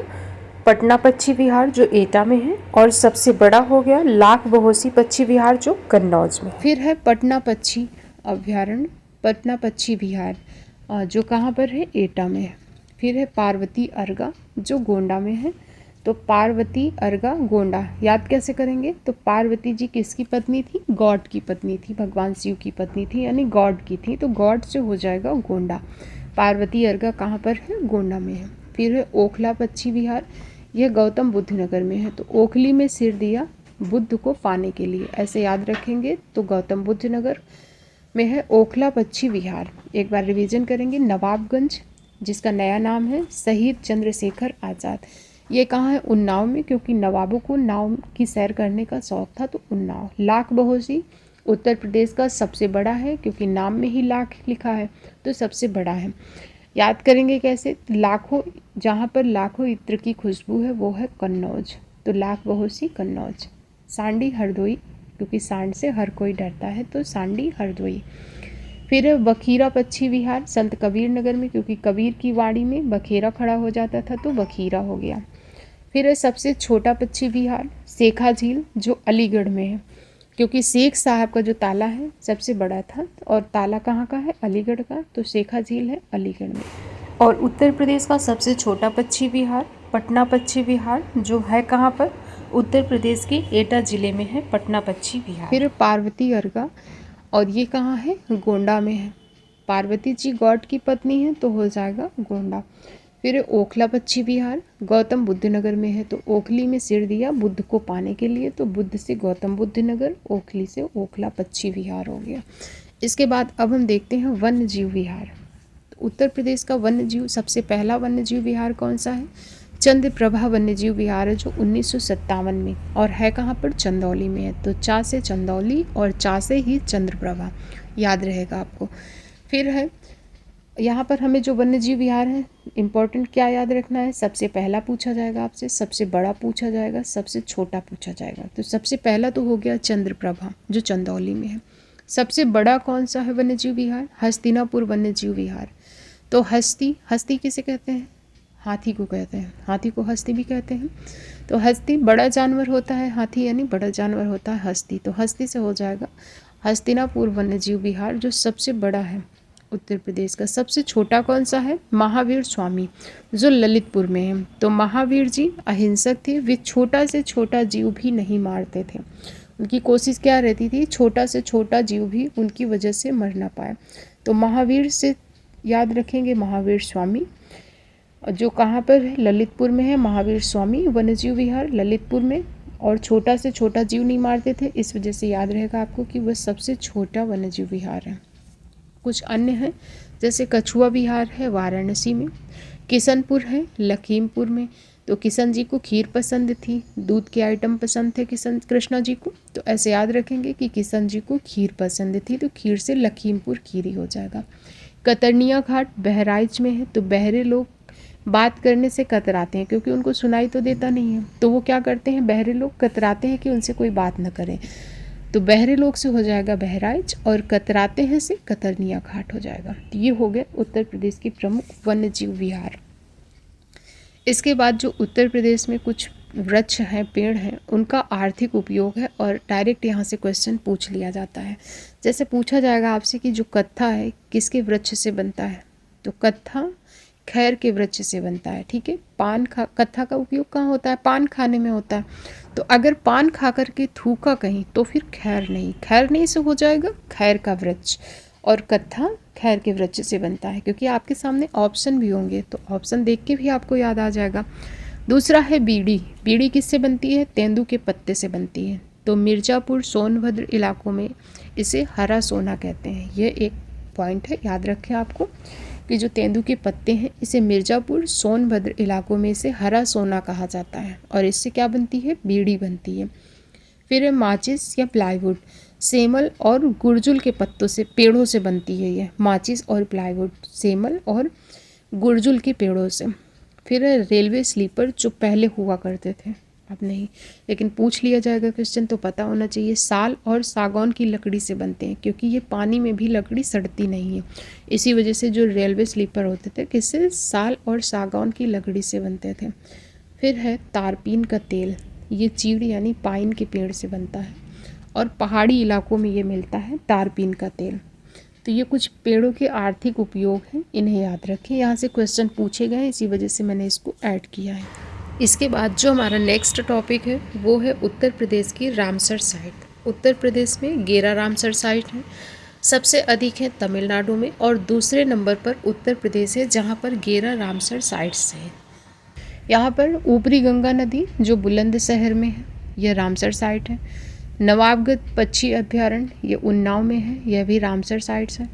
पटना पक्षी विहार जो एटा में है, और सबसे बड़ा हो गया लाख बहोसी पक्षी विहार जो कन्नौज में। फिर है पटना पक्षी अभ्यारण्य, पटना पक्षी विहार जो कहाँ पर है? एटा में है। फिर है पार्वती अर्गा जो गोंडा में है, तो पार्वती अर्गा गोंडा याद कैसे करेंगे? तो पार्वती जी किसकी पत्नी थी? गॉड की पत्नी थी, भगवान शिव की पत्नी थी, यानी गॉड की थी, तो गॉड से हो जाएगा गोंडा। पार्वती अर्गा कहाँ पर है? गोंडा में है। फिर है ओखला पक्षी विहार, यह गौतम बुद्ध नगर में है, तो ओखली में सिर दिया बुद्ध को पाने के लिए, ऐसे याद रखेंगे। तो गौतम बुद्ध नगर में है ओखला पक्षी विहार। एक बार रिवीजन करेंगे। नवाबगंज जिसका नया नाम है शहीद चंद्रशेखर आज़ाद, ये कहाँ है? उन्नाव में, क्योंकि नवाबों को नाव की सैर करने का शौक था, तो उन्नाव। लाख बहोसी उत्तर प्रदेश का सबसे बड़ा है, क्योंकि नाम में ही लाख लिखा है, तो सबसे बड़ा है। याद करेंगे कैसे? लाखों, जहाँ पर लाखों इत्र की खुशबू है वो है कन्नौज, तो लाख बहोसी कन्नौज। सांडी हरदोई, क्योंकि सांड से हर कोई डरता है, तो सांडी हरदोई। फिर बखीरा पक्षी विहार संत कबीर नगर में, क्योंकि कबीर की वाड़ी में बखेरा खड़ा हो जाता था, तो बखीरा हो गया। फिर सबसे छोटा पक्षी विहार शेखा झील जो अलीगढ़ में है, क्योंकि शेख साहब का जो ताला है सबसे बड़ा था, और ताला कहाँ का है? अलीगढ़ का, तो शेखा झील है अलीगढ़ में। और उत्तर प्रदेश का सबसे छोटा पक्षी विहार पटना पक्षी विहार जो है कहाँ पर? उत्तर प्रदेश के एटा जिले में है पटना पक्षी विहार। फिर पार्वती अर्गा, और ये कहाँ है? गोंडा में है। पार्वती जी गॉड की पत्नी है, तो हो जाएगा गोंडा। फिर ओखला पक्षी विहार गौतम बुद्ध नगर में है, तो ओखली में सिर दिया बुद्ध को पाने के लिए, तो बुद्ध से गौतम बुद्ध नगर, ओखली से ओखला पक्षी विहार हो गया। इसके बाद अब हम देखते हैं वन्य जीव विहार। तो उत्तर प्रदेश का वन्य जीव, सबसे पहला वन्य जीव विहार कौन सा है? चंद्रप्रभा वन्य जीव विहार है, जो 1957 में, और है कहाँ पर? चंदौली में है, तो चा से चंदौली और चा से ही चंद्रप्रभा, याद रहेगा आपको। फिर है यहाँ पर हमें जो वन्यजीव विहार है इम्पोर्टेंट क्या याद रखना है? सबसे पहला पूछा जाएगा आपसे, सबसे बड़ा पूछा जाएगा, सबसे छोटा पूछा जाएगा। तो सबसे पहला तो हो गया चंद्रप्रभा जो चंदौली में है। सबसे बड़ा कौन सा है वन्यजीव विहार? हस्तिनापुर वन्यजीव विहार। तो हस्ती किसे कहते हैं? हाथी को कहते हैं, हाथी को हस्ती भी कहते हैं। तो हस्ती बड़ा जानवर होता है, हाथी यानी बड़ा जानवर होता है हस्ती, तो हस्ती से हो जाएगा हस्तिनापुर वन्यजीव विहार जो सबसे बड़ा है उत्तर प्रदेश का। सबसे छोटा कौन सा है? महावीर स्वामी जो ललितपुर में है। तो महावीर जी अहिंसक थे, वे छोटा से छोटा जीव भी नहीं मारते थे। उनकी कोशिश क्या रहती थी? छोटा से छोटा जीव भी उनकी वजह से मर ना पाए। तो महावीर से याद रखेंगे महावीर स्वामी, जो कहाँ पर है? ललितपुर में है महावीर स्वामी वन्यजीव विहार ललितपुर में, और छोटा से छोटा जीव नहीं मारते थे, इस वजह से याद रहेगा आपको कि वह सबसे छोटा वन्यजीव विहार है। कुछ अन्य हैं जैसे कछुआ विहार है वाराणसी में, किशनपुर है लखीमपुर में। तो किशन जी को खीर पसंद थी, दूध के आइटम पसंद थे कृष्णा जी को, तो ऐसे याद रखेंगे कि किशन जी को खीर पसंद थी, तो खीर से लखीमपुर खीरी हो जाएगा। कतरनिया घाट बहराइच में है, तो बहरे लोग बात करने से कतराते हैं क्योंकि उनको सुनाई तो देता नहीं है, तो वो क्या करते हैं? बहरे लोग कतराते हैं कि उनसे कोई बात न करें, तो बहरे लोग से हो जाएगा बहराइच, और कतराते हैं से कतरनिया घाट हो जाएगा। तो ये हो गए उत्तर प्रदेश के प्रमुख वन्य जीव विहार। इसके बाद जो उत्तर प्रदेश में कुछ वृक्ष हैं, पेड़ हैं, उनका आर्थिक उपयोग है, और डायरेक्ट यहाँ से क्वेश्चन पूछ लिया जाता है। जैसे पूछा जाएगा आपसे कि जो कत्था है किसके वृक्ष से बनता है? तो कत्था खैर के वृक्ष से बनता है, ठीक है। कत्था का उपयोग कहाँ होता है? पान खाने में होता है। तो अगर पान खा करके थूका कहीं तो फिर खैर नहीं से हो जाएगा खैर का वृक्ष, और कत्था खैर के वृक्ष से बनता है। क्योंकि आपके सामने ऑप्शन भी होंगे, तो ऑप्शन देख के भी आपको याद आ जाएगा। दूसरा है बीड़ी किससे बनती है? तेंदू के पत्ते से बनती है। तो मिर्ज़ापुर सोनभद्र इलाकों में इसे हरा सोना कहते हैं। यह एक पॉइंट है, याद रखें आपको कि जो तेंदू के पत्ते हैं इसे मिर्ज़ापुर सोनभद्र इलाकों में इसे हरा सोना कहा जाता है, और इससे क्या बनती है? बीड़ी बनती है। फिर माचिस या प्लाईवुड सेमल और गुर्जुल के पत्तों से, पेड़ों से बनती है। यह माचिस और प्लाईवुड सेमल और गुर्जुल के पेड़ों से। फिर है रेलवे स्लीपर जो पहले हुआ करते थे, अब नहीं, लेकिन पूछ लिया जाएगा क्वेश्चन तो पता होना चाहिए। साल और सागौन की लकड़ी से बनते हैं, क्योंकि ये पानी में भी लकड़ी सड़ती नहीं है, इसी वजह से जो रेलवे स्लीपर होते थे किससे, साल और सागौन की लकड़ी से बनते थे। फिर है तारपीन का तेल, ये चीड़ यानी पाइन के पेड़ से बनता है और पहाड़ी इलाकों में ये मिलता है तारपीन का तेल। तो ये कुछ पेड़ों के आर्थिक उपयोग हैं, इन्हें याद रखें, यहाँ से क्वेश्चन पूछे गए, इसी वजह से मैंने इसको ऐड किया है। इसके बाद जो हमारा नेक्स्ट टॉपिक है वो है उत्तर प्रदेश की रामसर साइट। उत्तर प्रदेश में 11 रामसर साइट हैं, सबसे अधिक है तमिलनाडु में और दूसरे नंबर पर उत्तर प्रदेश है जहाँ पर 11 रामसर साइट्स हैं। यहाँ पर ऊपरी गंगा नदी जो बुलंदशहर में है, यह रामसर साइट है। नवाबगढ़ पक्षी अभ्यारण्य ये उन्नाव में है, यह भी रामसर साइट्स है।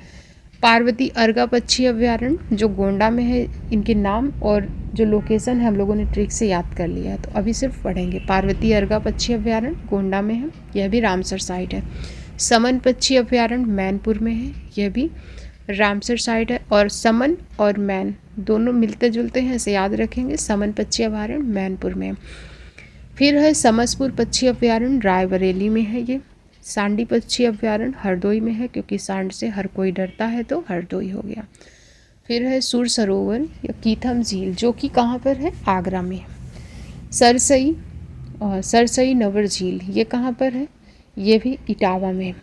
पार्वती अर्गा पक्षी अभ्यारण्य जो गोंडा में है, इनके नाम और जो लोकेशन है हम लोगों ने ट्रिक से याद कर लिया है, तो अभी सिर्फ पढ़ेंगे। पार्वती अर्गा पक्षी अभ्यारण्य गोंडा में है, यह भी रामसर साइट है। समन पक्षी अभ्यारण्य मैनपुर में है, यह भी रामसर साइट है। और समन और मैन दोनों मिलते जुलते हैं, इसे याद रखेंगे। समन पक्षी अभ्यारण्य मैनपुर में। फिर है समसपुर पक्षी अभ्यारण्य रायबरेली में है ये। सांडी पक्षी अभ्यारण्य हरदोई में है, क्योंकि सांड से हर कोई डरता है तो हरदोई हो गया। फिर है सुर सरोवर या कीथम झील जो कि कहाँ पर है, आगरा में। सरसई और सरसई नवर झील ये कहाँ पर है, ये भी इटावा में।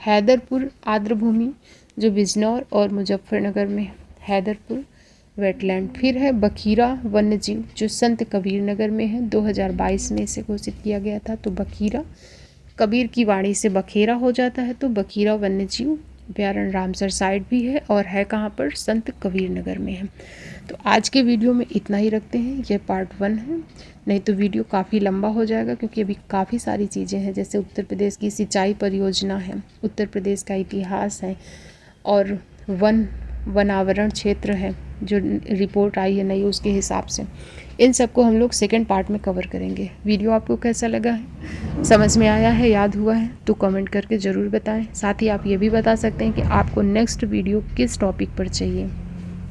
हैदरपुर आर्द्रभूमि जो बिजनौर और मुजफ्फरनगर में, हैदरपुर वेटलैंड। फिर है बखीरा वन्यजीव जो संत कबीर नगर में है, 2022 में इसे घोषित किया गया था। तो बखीरा कबीर की वाणी से बखेरा हो जाता है, तो बखीरा वन्यजीव अभ्यारण्य रामसर साइट भी है और है कहाँ पर, संत कबीर नगर में है। तो आज के वीडियो में इतना ही रखते हैं, यह पार्ट 1 है, नहीं तो वीडियो काफ़ी लंबा हो जाएगा, क्योंकि अभी काफ़ी सारी चीज़ें हैं, जैसे उत्तर प्रदेश की सिंचाई परियोजना है, उत्तर प्रदेश का इतिहास है और वनावरण क्षेत्र है जो रिपोर्ट आई है नई, उसके हिसाब से इन सबको हम लोग सेकंड पार्ट में कवर करेंगे। वीडियो आपको कैसा लगा है, समझ में आया है, याद हुआ है तो कमेंट करके ज़रूर बताएं। साथ ही आप ये भी बता सकते हैं कि आपको नेक्स्ट वीडियो किस टॉपिक पर चाहिए।